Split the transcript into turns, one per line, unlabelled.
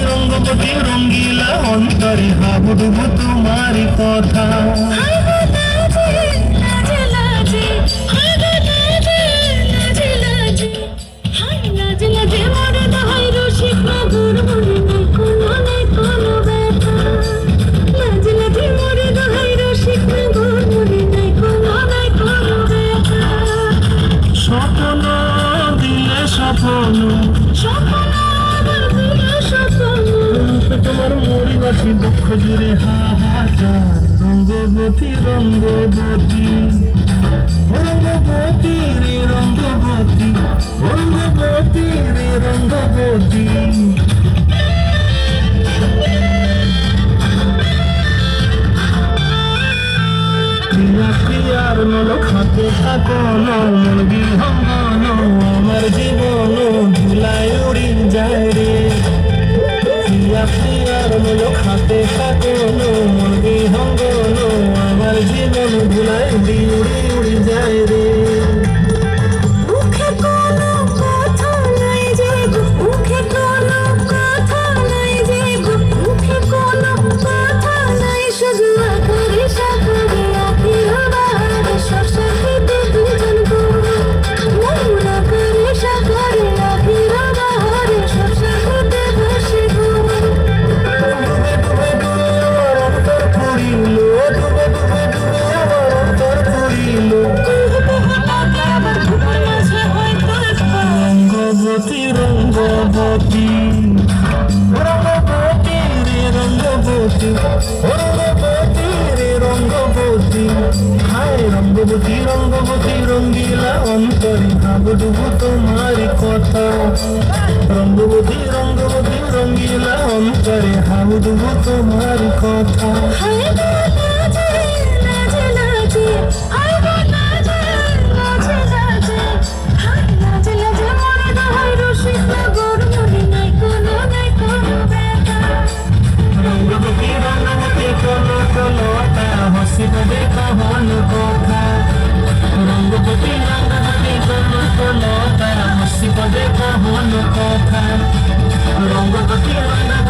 রঙ্গবতী রঙ্গিলা অন্তরে হাবুডুবু তোমারই কথা। স্বপ্ন দিলে স্বপ্ন তোমার মরিবাসী দুঃখ জুড়ে হাহাকার। রঙ্গবতী রঙ্গবতী রঙ্গবতী রে রঙ্গবতী রঙ্গবতী রে রঙ্গবতী। প্রিয়া প্রিয়ার নলক হাতে থাকো মন বিহঙ্গন আমার জীবন ধুলায় উড়ি যায় রে। প্রিয়া প্রিয়ার নলক হাতে থাকো মন বিহঙ্গন আমার জীবন ধুলায় উড়ি উড়ি উড়ি যায় রে। রঙ্গবতী রঙ্গবতী রঙ্গবতী রে রঙ্গবতী রঙ্গবতী রে রঙ্গবতী। হায় রঙ্গবতী রঙ্গবতী রঙ্গিলা অন্তরে হাবুডুবু তোমারই কথা। রঙ্গবতী রঙ্গবতী রঙ্গিলা অন্তরে হাবুডুবু তোমারই কথা। রঙ্গবতী রঙ্গবতী কোনো কোনো তারা হসিব দেখা হন কথা। রঙ্গবতী রঙ্গবতী কোনো কোনো তারা হসিব দেখা হন কথা। রঙ্গবতী রঙ্গবতী